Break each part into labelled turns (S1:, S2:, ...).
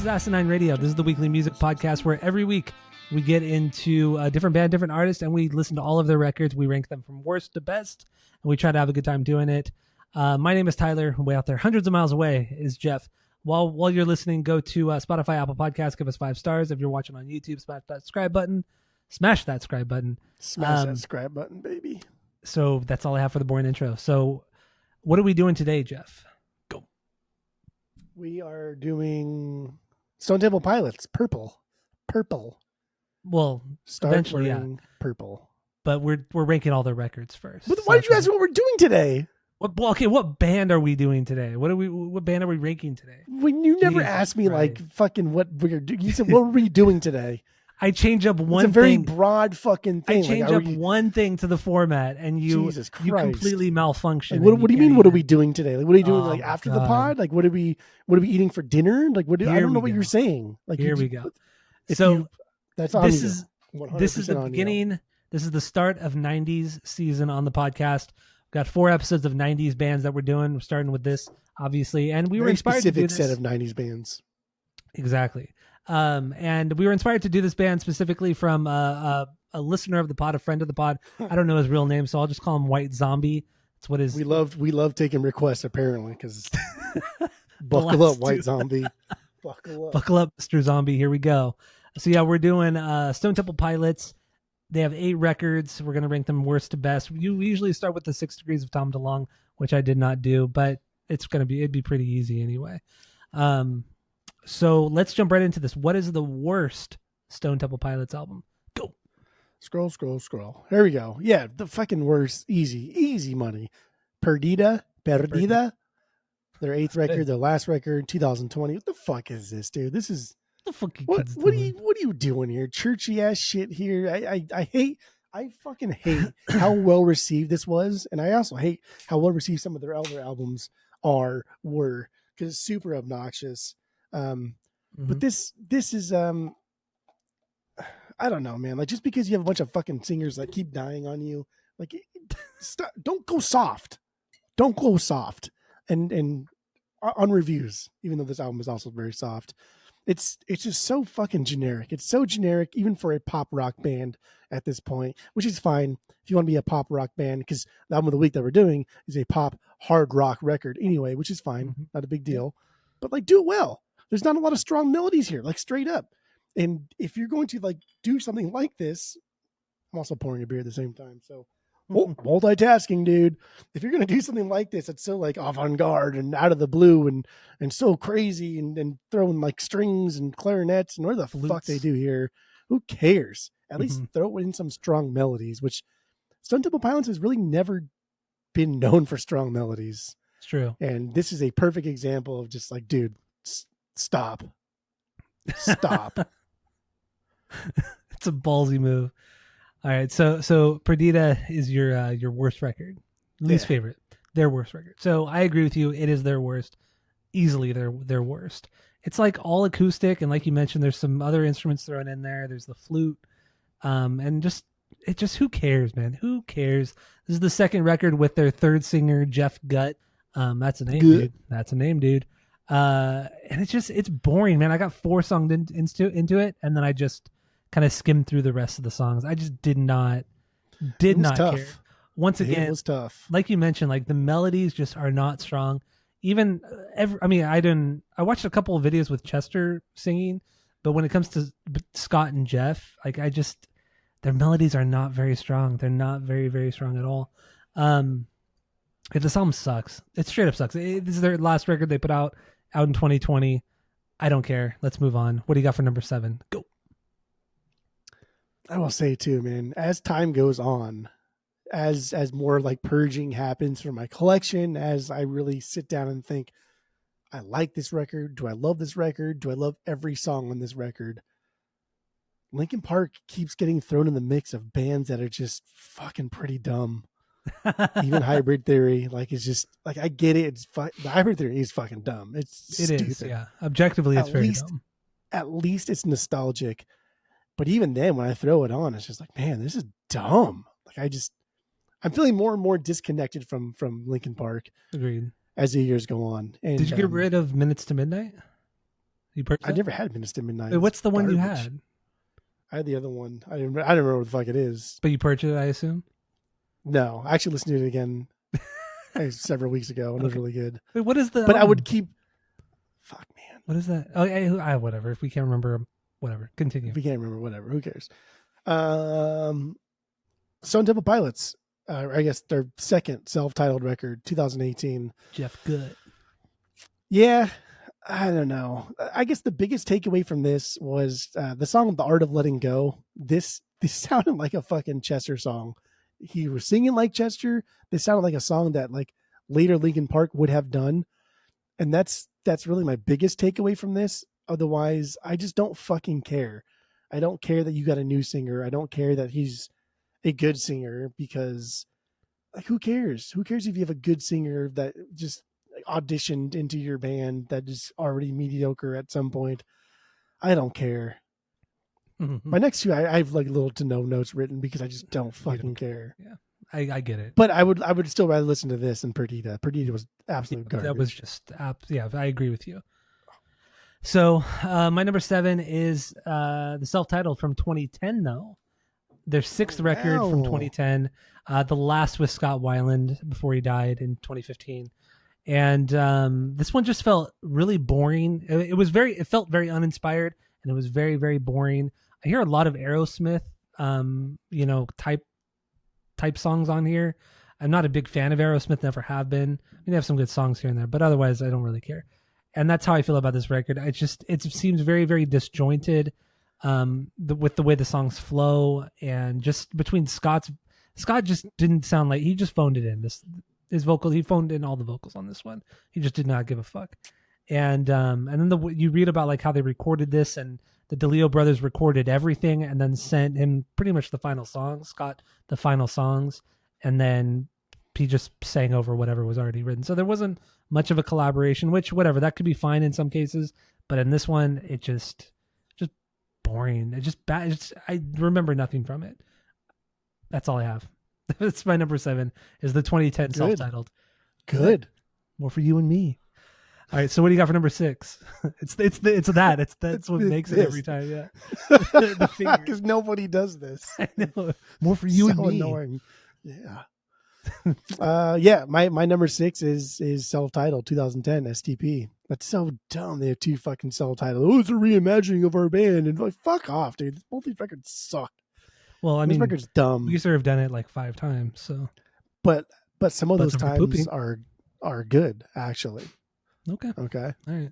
S1: is Asinine Radio. This is the weekly music podcast where every week we get into a different band, different artist, and we listen to all of their records. We rank them from worst to best, and we try to have a good time doing it. My name is Tyler. Way out there, hundreds of miles away, is Jeff. While you're listening, go to Spotify, Apple Podcasts, give us 5 stars. If you're watching on YouTube, smash that subscribe button. Smash that subscribe button.
S2: Smash that subscribe button, baby.
S1: So that's all I have for the boring intro. So what are we doing today, Jeff? Go.
S2: We are doing Stone Temple Pilots, Purple.
S1: Well,
S2: Start
S1: eventually,
S2: wearing purple.
S1: But we're ranking all their records first.
S2: But why did you ask what we're doing today?
S1: What band are we doing today? What band are we ranking today?
S2: When you never asked me like fucking what we're doing. You said, what were we doing today?
S1: I change up one thing.
S2: It's a very broad fucking thing.
S1: I change up one thing to the format, and you completely malfunction.
S2: Like, what do you mean? What are we doing today? Like, what are you doing? Like after the pod? Like, what are we eating for dinner? Like, I don't know what you're saying. Like,
S1: here we go.
S2: So that's on
S1: this is the beginning.
S2: You.
S1: This is the start of 90s season on the podcast. We've got 4 episodes of 90s bands that we're doing. We're starting with this, obviously, and we were inspired to do this.
S2: Specific set of 90s bands.
S1: Exactly. And we were inspired to do this band specifically from a listener of the pod, a friend of the pod. I don't know his real name, so I'll just call him White Zombie. That's what his.
S2: We love taking requests apparently because buckle up, White Zombie.
S1: Buckle up, Mr. Zombie. Here we go. So yeah, we're doing Stone Temple Pilots. They have 8 records. We're gonna rank them worst to best. We usually start with the 6 Degrees of Tom DeLonge, which I did not do, but it'd be pretty easy anyway. So let's jump right into this. What is the worst Stone Temple Pilots album? Go.
S2: Scroll. There we go. Yeah, the fucking worst. Easy money. Perdida. Their 8th record, their last record, 2020. What the fuck is this, dude? This is what are you doing here? Churchy ass shit here. I fucking hate how well received this was, and I also hate how well received some of their other albums were because it's super obnoxious. But this is I don't know, man. Like, just because you have a bunch of fucking singers that keep dying on you, like, don't go soft. And on reviews, even though this album is also very soft, it's just so fucking generic. It's so generic, even for a pop rock band at this point, which is fine if you want to be a pop rock band, because the album of the week that we're doing is a pop hard rock record anyway, which is fine, not a big deal. But like, do it well. There's not a lot of strong melodies here, like straight up. And if you're going to like do something like this, I'm also pouring a beer at the same time, so multitasking, dude. If you're going to do something like this, it's so like avant-garde and out of the blue and so crazy and throwing like strings and clarinets and whatever the fuck they do here, who cares? At least throw in some strong melodies, which Stone Temple Pilots has really never been known for strong melodies.
S1: It's true.
S2: And this is a perfect example of just like, dude, stop. It's
S1: a ballsy move. All right, so Perdida is your worst record, least favorite, their worst record. So I agree with you. It is their worst, easily their worst. It's like all acoustic, and like you mentioned, there's some other instruments thrown in there. There's the flute, and just who cares, man? Who cares? This is the second record with their third singer, Jeff Gutt. That's a name, dude. That's a name, dude. And it's boring, man. I got 4 songs into it, and then I just kind of skimmed through the rest of the songs. I just did not care. Once again,
S2: it was tough.
S1: Like you mentioned, like the melodies just are not strong. Even I watched a couple of videos with Chester singing, but when it comes to Scott and Jeff, like their melodies are not very strong. They're not very, very strong at all. This album sucks. It straight up sucks. This is their last record they put out in 2020. I don't care. Let's move on. What do you got for number 7? Go.
S2: I will say too, man, as time goes on, as more like purging happens from my collection, as I really sit down and think, I like this record. Do I love this record? Do I love every song on this record? Linkin Park keeps getting thrown in the mix of bands that are just fucking pretty dumb. Even Hybrid Theory, like, it's just like, I get it. The Hybrid Theory is fucking dumb. It stupid.
S1: Is, yeah. Objectively, it's very dumb.
S2: At least it's nostalgic. But even then, when I throw it on, it's just like, man, this is dumb. Like, I'm feeling more and more disconnected from Linkin Park.
S1: Agreed.
S2: As the years go on. And,
S1: did you get rid of Minutes to Midnight? You purchased
S2: I
S1: it?
S2: never had Menace to Midnight.
S1: Wait, what's the one you
S2: Garbage.
S1: had?
S2: I had the other one. I don't remember what the fuck it is.
S1: But you purchased it, I assume?
S2: No, I actually listened to it again several weeks ago, and it was
S1: Okay.
S2: really good.
S1: Wait, what is the?
S2: But I would keep. Fuck, man.
S1: What is that? Oh, yeah, whatever. If we can't remember, whatever. Continue.
S2: If we can't remember, whatever. Who cares? Stone Temple Pilots. I guess their second self-titled record, 2018.
S1: Jeff Good.
S2: Yeah, I don't know. I guess the biggest takeaway from this was the song "The Art of Letting Go." This sounded like a fucking Chester song. He was singing like Chester. This sounded like a song that like later Linkin Park would have done, and that's really my biggest takeaway from this. Otherwise, I just don't fucking care. I don't care that you got a new singer. I don't care that he's a good singer, because like, who cares? Who cares if you have a good singer that just auditioned into your band that is already mediocre at some point? I don't care.
S1: Mm-hmm.
S2: My next two, I have like little to no notes written because I just don't fucking care.
S1: Yeah, I get it.
S2: But I would still rather listen to this than Perdita. Perdita was absolute garbage.
S1: That was just, yeah, I agree with you. So my number 7 is the self-titled from 2010, though. Their sixth record from 2010. The last with Scott Weiland before he died in 2015. And this one just felt really boring. It felt very uninspired, and it was very, very boring. I hear a lot of Aerosmith, type songs on here. I'm not a big fan of Aerosmith, never have been. I mean, they have some good songs here and there, but otherwise I don't really care. And that's how I feel about this record. It seems very, very disjointed, with the way the songs flow, and just between Scott just didn't sound like he just phoned it in. He phoned in all the vocals on this one. He just did not give a fuck. And then you read about like how they recorded this, and the DeLeo brothers recorded everything and then sent him pretty much the final songs, Scott the final songs, and then he just sang over whatever was already written. So there wasn't much of a collaboration, which whatever, that could be fine in some cases, but in this one it just boring. It just bad. I remember nothing from it. That's all I have. That's my number 7 is the 2010
S2: Good.
S1: self-titled.
S2: Good.
S1: More for you and me. All right, so what do you got for number 6? That's what makes it every time. Yeah, the finger.
S2: Because nobody does this.
S1: I know. More for you and me.
S2: Annoying. Yeah. My number 6 is self-titled 2010 STP. That's so dumb. They have 2 fucking self-titled. Oh, it's a reimagining of our band, and like, fuck off, dude. Both these records suck.
S1: Well, I mean,
S2: this record's dumb.
S1: We used to have done it like 5 times, so.
S2: But some of those times
S1: pooping.
S2: are good, actually.
S1: Okay.
S2: All
S1: right.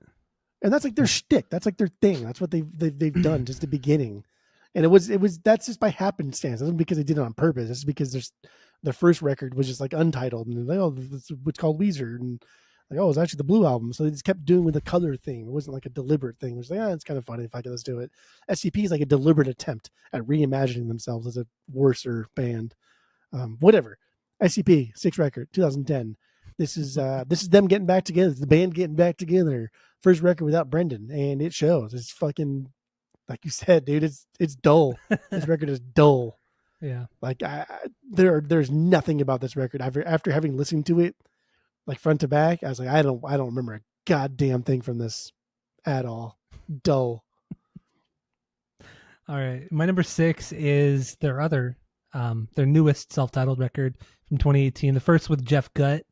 S2: And that's like their shtick. That's like their thing. That's what they've done since the beginning. And it was that's just by happenstance. It wasn't because they did it on purpose. It's because their first record was just like untitled, and they're like, oh, it's called Weezer, and like, oh, it's actually the Blue Album. So they just kept doing with the color theme. It wasn't like a deliberate thing. It was like, it's kind of funny if I could, let's do it. SCP is like a deliberate attempt at reimagining themselves as a worser band. Whatever. SCP 6th record 2010. This is them getting back together. The band getting back together. First record without Brendan, and it shows. It's fucking, like you said, dude. It's dull. This record is dull.
S1: Yeah.
S2: Like there's nothing about this record after having listened to it, like front to back. I was like, I don't remember a goddamn thing from this at all. Dull.
S1: All right, my number 6 is their newest self-titled record from 2018. The first with Jeff Gutt.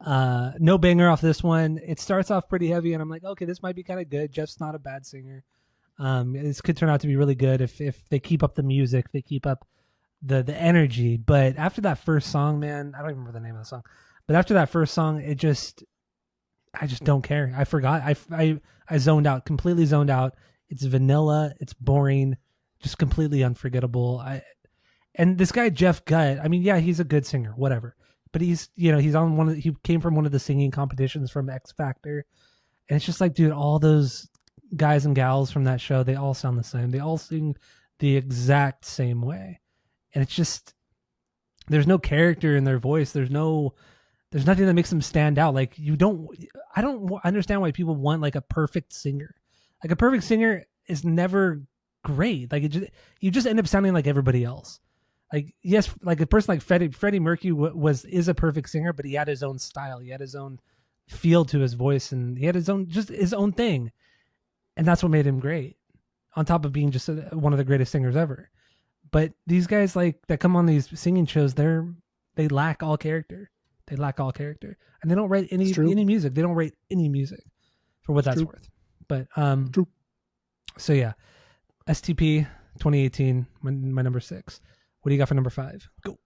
S1: No banger off this one. It starts off pretty heavy, and I'm like, okay, this might be kind of good. Jeff's not a bad singer. This could turn out to be really good if they keep up the music, they keep up the energy. But after that first song, man, I don't even remember the name of the song. But after that first song, I just don't care. I forgot. I zoned out, completely zoned out. It's vanilla. It's boring. Just completely unforgettable. And this guy Jeff Gutt, I mean, yeah, he's a good singer, whatever. But he's on he came from one of the singing competitions from X Factor, and it's just like, dude, all those guys and gals from that show, they all sound the same. They all sing the exact same way, and it's just, there's no character in their voice. There's nothing that makes them stand out. Like, I don't understand why people want like a perfect singer. Like, a perfect singer is never great. Like, you just end up sounding like everybody else. Like, yes, like a person like Freddie Mercury is a perfect singer, but he had his own style. He had his own feel to his voice, and he had his own thing. and that's what made him great. On top of being just one of the greatest singers ever. But these guys like that come on these singing shows, they lack all character. They lack all character, and they don't write any music. They don't write any music for what that's worth. But so yeah, STP 2018, my number 6. What do you got for number 5? Go.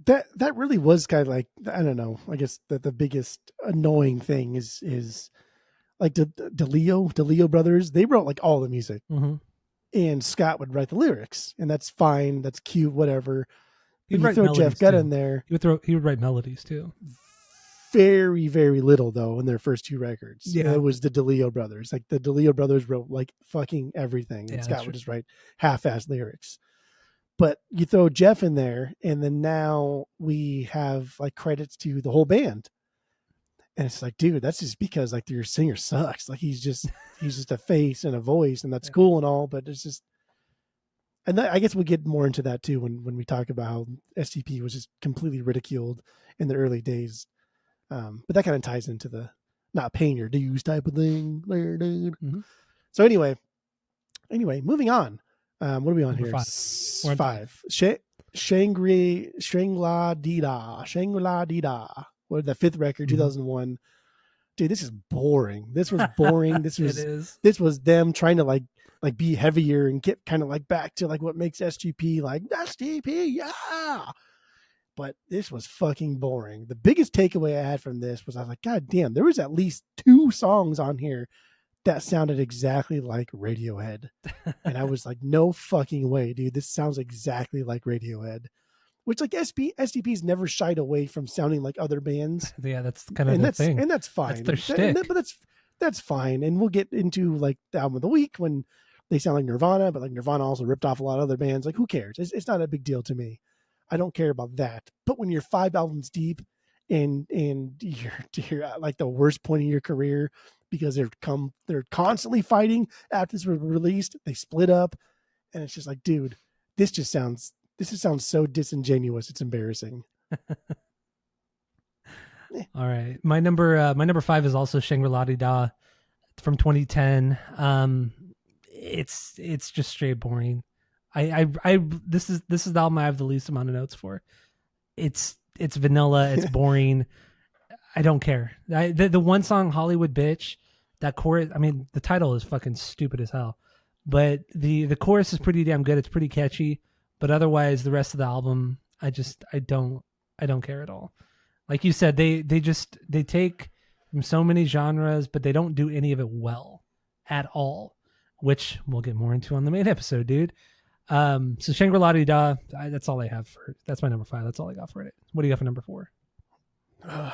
S2: That really was kind of like, I don't know. I guess that the biggest annoying thing is like the DeLeo brothers. They wrote like all the music, and Scott would write the lyrics, and that's fine. That's cute, whatever.
S1: He'd
S2: you throw Jeff Gutt in there.
S1: He would write melodies too.
S2: Very, very little though in their first 2 records.
S1: Yeah,
S2: it was the DeLeo brothers. Like the DeLeo brothers wrote like fucking everything, and Scott would just write half-assed lyrics. But you throw Jeff in there, and then now we have like credits to the whole band, and it's like, dude, that's just because like your singer sucks. Like he's just a face and a voice, and that's cool and all, but it's just. And I guess we'll get more into that too when we talk about how STP was just completely ridiculed in the early days. But that kind of ties into the not paying your dues type of thing there, dude. So anyway, moving on. What are we on here? 5. Shangri-La Dida. What, the 5th record, 2001. Dude, this is boring. This was boring. This was them trying to like be heavier and get kind of like back to like what makes STP like STP, yeah. But this was fucking boring. The biggest takeaway I had from this was I was like, God damn, there was at least 2 songs on here that sounded exactly like Radiohead. And I was like, no fucking way, dude. This sounds exactly like Radiohead. Which like STP's never shied away from sounding like other bands.
S1: Yeah, that's kind of the thing.
S2: And that's fine.
S1: That's their shtick.
S2: But that's fine. And we'll get into like the album of the week when they sound like Nirvana, but like Nirvana also ripped off a lot of other bands. Like, who cares? It's not a big deal to me. I don't care about that. But when you're 5 albums deep and you're at like the worst point in your career because they're constantly fighting after this was released, they split up, and it's just like, dude, this just sounds so disingenuous. It's embarrassing.
S1: All right, my number 5 is also Shangri-La Da from 2010. It's just straight boring. This is the album I have the least amount of notes for. It's vanilla. It's boring. I don't care. The one song Hollywood Bitch, that chorus. I mean, the title is fucking stupid as hell, but the chorus is pretty damn good. It's pretty catchy, but otherwise the rest of the album, I don't care at all. Like you said, they take from so many genres, but they don't do any of it well at all, which we'll get more into on the main episode, dude. So Shangri-La Da, that's all I have for. That's my number 5. That's all I got for it. What do you got for number 4?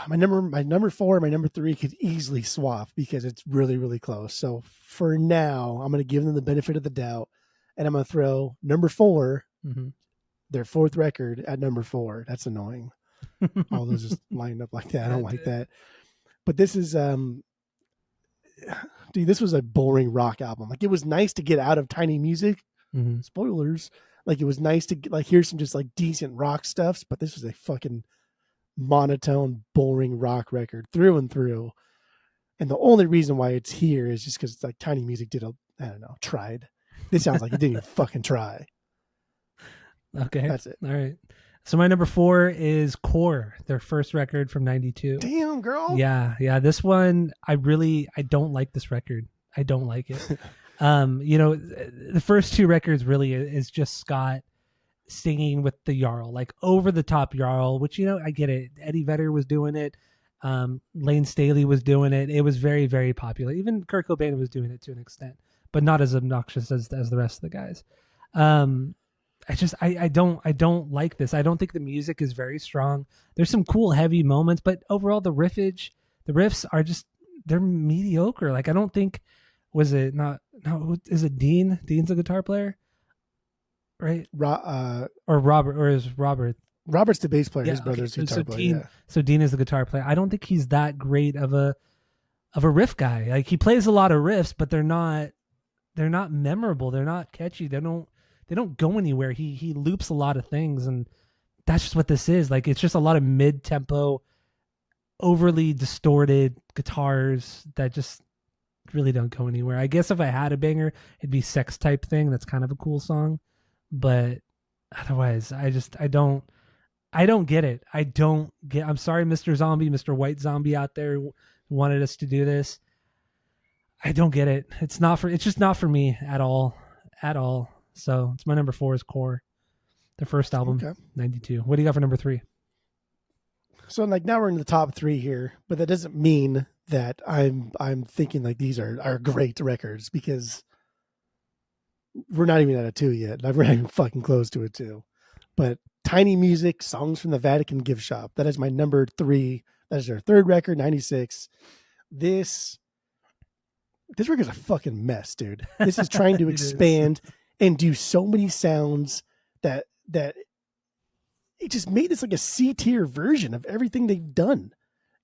S2: My number 4, my number 3 could easily swap because it's really, really close. So for now, I'm going to give them the benefit of the doubt, and I'm going to throw number 4, their 4th record at number 4. That's annoying. All those just lined up like that. I don't like that. But this is, dude, this was a boring rock album. Like, it was nice to get out of Tiny Music. Spoilers. Like, it was nice to like hear some just like decent rock stuffs, but this was a fucking monotone, boring rock record through and through. And the only reason why it's here is just because it's like Tiny Music tried. This sounds like it didn't even fucking try.
S1: Okay.
S2: That's it.
S1: All right. So my number 4 is Core, their first record from 92.
S2: Damn, girl.
S1: Yeah. This one, I don't like this record. I don't like it. The first 2 records really is just Scott singing with the Jarl, like over the top Jarl, which, I get it. Eddie Vedder was doing it. Lane Staley was doing it. It was very, very popular. Even Kurt Cobain was doing it to an extent, but not as obnoxious as the rest of the guys. I don't like this. I don't think the music is very strong. There's some cool heavy moments, but overall the riffs are just, they're mediocre. Like, I don't think, is it Dean? Dean's a guitar player, right?
S2: Or
S1: Robert, or is Robert?
S2: Robert's the bass player.
S1: Yeah,
S2: his brother's guitar player.
S1: So Dean is the guitar player. I don't think he's that great of a riff guy. Like, he plays a lot of riffs, but they're not memorable. They're not catchy. They don't go anywhere. He loops a lot of things, and that's just what this is. Like, it's just a lot of mid-tempo, overly distorted guitars that just really don't go anywhere. I guess if I had a banger, it'd be Sex Type Thing. That's kind of a cool song, but otherwise, I don't get it. I don't get. I'm sorry, Mr. Zombie, Mr. White Zombie out there who wanted us to do this. I don't get it. It's just not for me at all, at all. So it's my number 4 is Core, their first album,
S2: Okay.
S1: 92. What do you got for number 3?
S2: So like now we're in the top 3 here, but that doesn't mean that I'm thinking like these are great records, because we're not even at a 2 yet. We're not even fucking close to a 2. But Tiny Music, Songs from the Vatican Gift Shop. That is my number 3. That is their third record, 96. This record's a fucking mess, dude. This is trying to expand and do so many sounds that it just made this like a C tier version of everything they've done.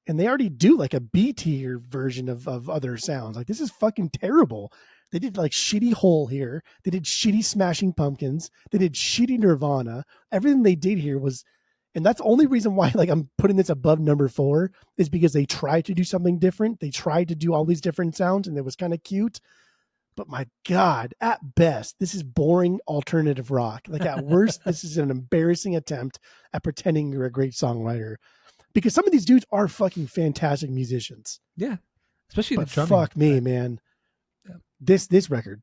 S2: And they already do like a B tier version of other sounds. Like, this is fucking terrible. They did like shitty Hole here. They did shitty Smashing Pumpkins. They did shitty Nirvana. Everything they did here was, and that's the only reason why like I'm putting this above number 4 is because they tried to do something different. They tried to do all these different sounds, and it was kind of cute. But my God, at best, this is boring alternative rock. Like, at worst, this is an embarrassing attempt at pretending you're a great songwriter. Because some of these dudes are fucking fantastic musicians.
S1: Yeah, especially
S2: but
S1: the drumming.
S2: Fuck me, man. Yeah. This record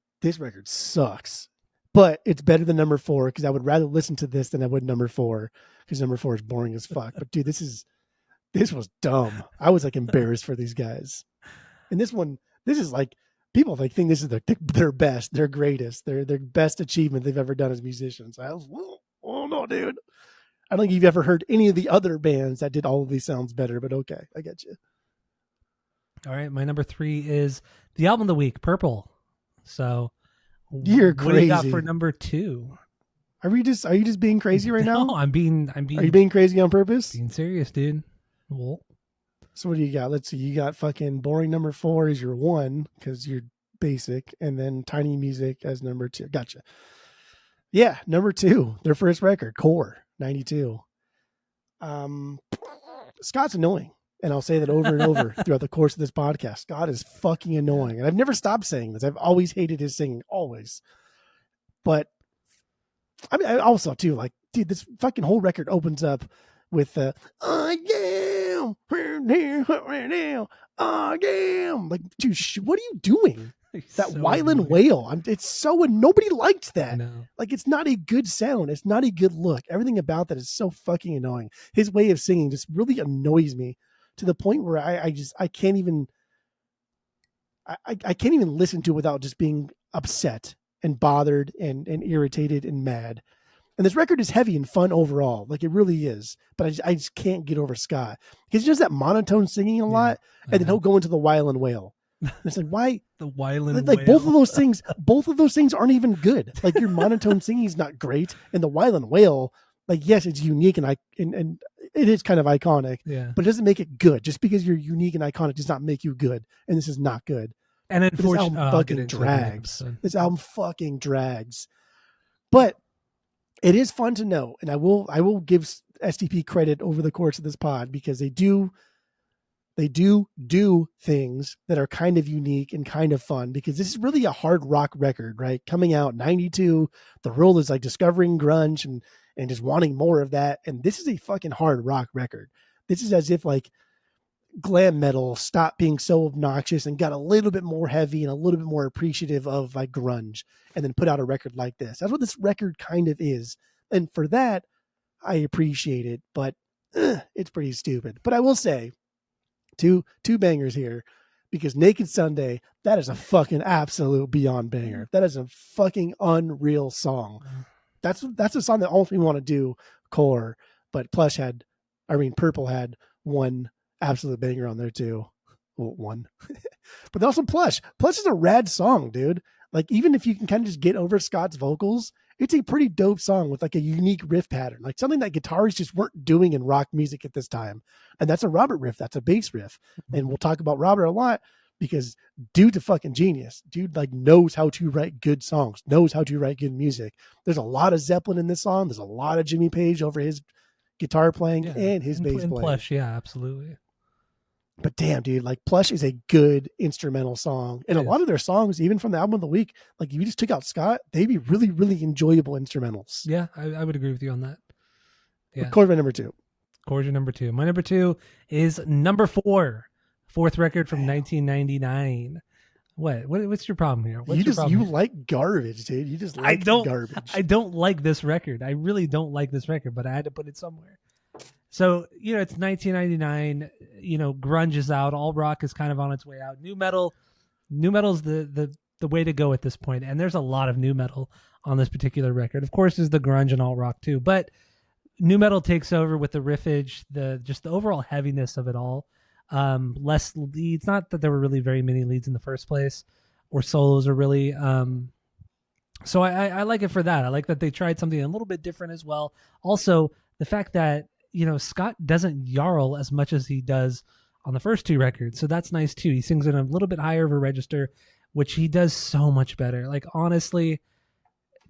S2: sucks. But it's better than number 4, because I would rather listen to this than I would number 4, because number 4 is boring as fuck. But dude, this was dumb. I was like embarrassed for these guys. And this is like, people like think this is their best, their greatest, their best achievement they've ever done as musicians. Oh no, dude. I don't think you've ever heard any of the other bands that did all of these sounds better, but okay, I get you.
S1: All right, my number 3 is the album of the week, Purple. So
S2: you're crazy.
S1: What do you got for number 2?
S2: Are you just being crazy right now?
S1: No, I'm being.
S2: Are you being crazy on purpose?
S1: Being serious, dude. Well,
S2: so what do you got? Let's see. You got fucking boring number 4 is your 1, because you're basic, and then Tiny Music as number 2. Gotcha. Yeah, number 2, their first record, Core, 92. Scott's annoying, and I'll say that over and over throughout the course of this podcast. Scott is fucking annoying, and I've never stopped saying this. I've always hated his singing, always. But I mean, I also too, like, dude, this fucking whole record opens up with I am, like, dude, what are you doing? That so Wyland wail. It's so, nobody liked that. Like, it's not a good sound. It's not a good look. Everything about that is so fucking annoying. His way of singing just really annoys me to the point where I can't even listen to it without just being upset and bothered and irritated and mad. And this record is heavy and fun overall. Like, it really is. But I just can't get over Scott, because he does that monotone singing a lot, and then he'll go into the Wyland wail. And it's like, why
S1: the Wyland
S2: like wail. both of those things aren't even good. Like, your monotone singing is not great, and the Wyland wail, like, yes, it's unique and it is kind of iconic, but it doesn't make it good. Just because you're unique and iconic does not make you good, and this is not good.
S1: And unfortunately,
S2: this album fucking drags. This album fucking drags. But it is fun to know, and I will give STP credit over the course of this pod, because they do things that are kind of unique and kind of fun, because this is really a hard rock record, right? Coming out 92, the world is like discovering grunge and just wanting more of that. And this is a fucking hard rock record. This is as if like glam metal stopped being so obnoxious and got a little bit more heavy and a little bit more appreciative of like grunge, and then put out a record like this. That's what this record kind of is. And for that, I appreciate it, but it's pretty stupid. But I will say, two bangers here, because Naked Sunday, that is a fucking absolute beyond banger. That is a fucking unreal song. That's a song that almost made me want to do Core, but Purple had one absolute banger on there too. Well, one. But also Plush. Plush is a rad song, dude. Like, even if you can kind of just get over Scott's vocals, it's a pretty dope song with like a unique riff pattern, like something that guitarists just weren't doing in rock music at this time. And that's a Robert riff. That's a bass riff. And we'll talk about Robert a lot, because dude's a fucking genius. Dude like knows how to write good songs, knows how to write good music. There's a lot of Zeppelin in this song. There's a lot of Jimmy Page over his guitar playing and his bass playing.
S1: Plush, yeah, absolutely.
S2: But damn, dude, like Plush is a good instrumental song. And a lot of their songs, even from the album of the week, like if you just took out Scott, they'd be really, really enjoyable instrumentals.
S1: Yeah, I would agree with you on that. Yeah.
S2: Of course, my number 2.
S1: Core's your number 2. My number 2 is number 4. Fourth record from 1999. What's your problem here?
S2: You like garbage, dude. You just like garbage.
S1: I don't like this record. I really don't like this record, but I had to put it somewhere. So, it's 1999, grunge is out, all rock is kind of on its way out. New metal's the way to go at this point. And there's a lot of new metal on this particular record. Of course, there's the grunge and all rock too, but new metal takes over with the riffage, the overall heaviness of it all. Less leads, not that there were really very many leads in the first place, or solos are really, so I like it for that. I like that they tried something a little bit different as well. Also, the fact that, Scott doesn't yarl as much as he does on the first 2 records. So that's nice too. He sings in a little bit higher of a register, which he does so much better. Like, honestly,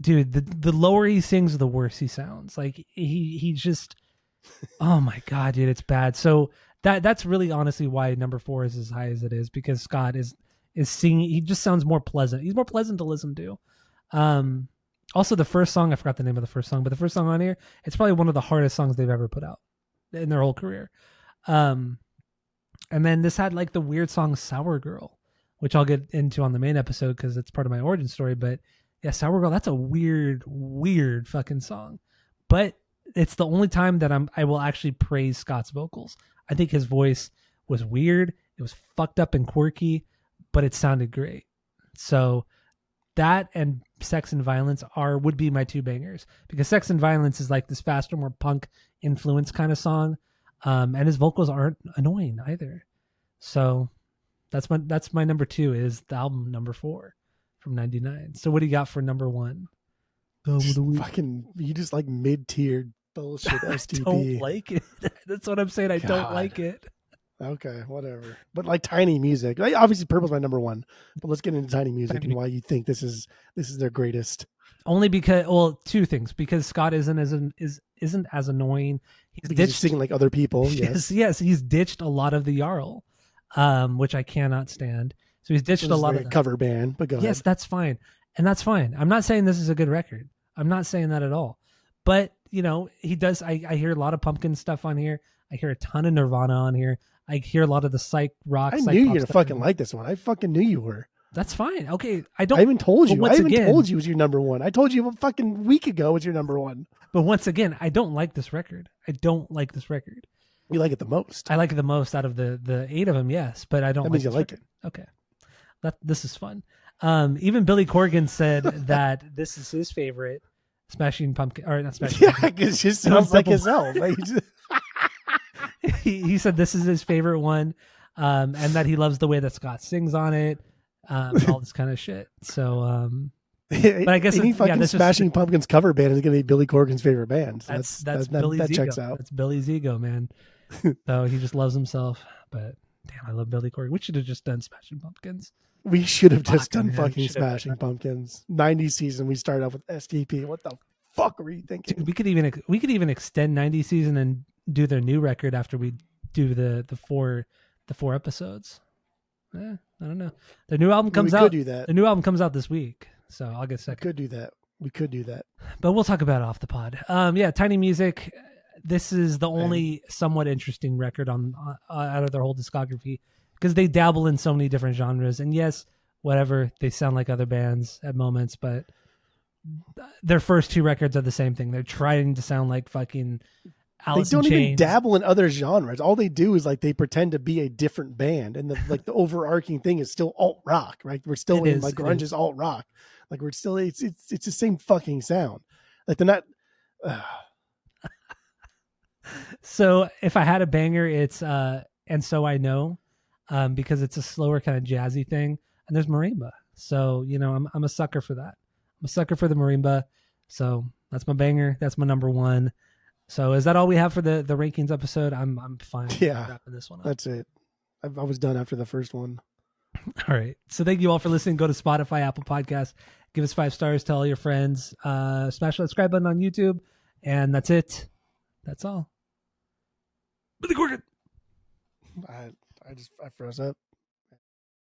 S1: dude, the lower he sings, the worse he sounds. Like he just, oh my God, dude, it's bad. So that's really honestly why number 4 is as high as it is, because Scott is singing. He just sounds more pleasant. He's more pleasant to listen to. Also, the first song, I forgot the name of the first song, but the first song on here, it's probably one of the hardest songs they've ever put out in their whole career. And then this had like the weird song Sour Girl, which I'll get into on the main episode because it's part of my origin story. But yeah, Sour Girl, that's a weird fucking song. But it's the only time that I will actually praise Scott's vocals. I think his voice was weird. It was fucked up and quirky, but it sounded great. So that and Sex and Violence would be my 2 bangers, because Sex and Violence is like this faster, more punk influence kind of song. And his vocals aren't annoying either. So that's my number 2 is the album number 4 from 99. So what do you got for number 1?
S2: Fucking, you just like mid-tiered bullshit STP.
S1: I don't like it. That's what I'm saying. I don't like it.
S2: Okay, whatever. But like Tiny Music, like, obviously Purple's my number 1. But let's get into Tiny Music and why you think this is their greatest.
S1: Only because, well, 2 things. Because Scott isn't as annoying.
S2: He's singing like other people.
S1: Yes. He's ditched a lot of the Jarl, which I cannot stand. So he's ditched a lot of
S2: cover band. But go ahead.
S1: Yes, that's fine, and that's fine. I'm not saying this is a good record. I'm not saying that at all. But he does. I hear a lot of Pumpkin stuff on here. I hear a ton of Nirvana on here. I hear a lot of the psych rock.
S2: I knew you were gonna fucking like this one. I fucking knew you were.
S1: That's fine. Okay, I
S2: even told you. I even told you it was your number 1. I told you a fucking week ago it was your number 1.
S1: But once again, I don't like this record. I don't like this record.
S2: You like it the most.
S1: I like it the most out of the 8 of them. Yes, but I don't.
S2: That means you like it.
S1: Okay, this is fun. Even Billy Corgan said that this is his favorite Smashing Pumpkin, or not Smashing.
S2: Yeah, it just sounds like himself.
S1: He said this is his favorite one, and that he loves the way that Scott sings on it, and all this kind of shit. So, but I guess
S2: any fucking Smashing Pumpkins cover band is going to be Billy Corgan's favorite band. So
S1: that's Billy's
S2: that
S1: ego.
S2: Checks out.
S1: That's Billy's ego, man. So he just loves himself. But damn, I love Billy Corgan. We should have just done Smashing Pumpkins.
S2: We should have just done fucking Smashing Pumpkins. 90s season, we started off with STP. What the fuck were you thinking?
S1: Dude, we could even extend 90s season and do their new record after we do the 4 episodes. I don't know. Their new album comes out.
S2: We could do that.
S1: The new album comes out this week, so August 2nd.
S2: We could do that.
S1: But we'll talk about it off the pod. Yeah, Tiny Music. This is the only somewhat interesting record on out of their whole discography, because they dabble in so many different genres. And yes, whatever, they sound like other bands at moments, but their first 2 records are the same thing. They're trying to sound like fucking Alice
S2: They don't
S1: in
S2: even
S1: Chains.
S2: dabble in other genres. All they do is like they pretend to be a different band, and the overarching thing is still alt rock, right? We're still in like grunge is alt rock. Like we're still it's the same fucking sound. Like they're not.
S1: So if I had a banger, it's And So I Know, because it's a slower kind of jazzy thing, and there's marimba. So I'm a sucker for that. I'm a sucker for the marimba. So that's my banger. That's my number 1. So is that all we have for the rankings episode? I'm fine.
S2: Yeah,
S1: wrapping this one up.
S2: That's it. I was done after the first one.
S1: All right. So thank you all for listening. Go to Spotify, Apple Podcasts, give us 5 stars, tell all your friends, smash the subscribe button on YouTube, and that's it. That's all. Billy Corgan.
S2: I I froze up.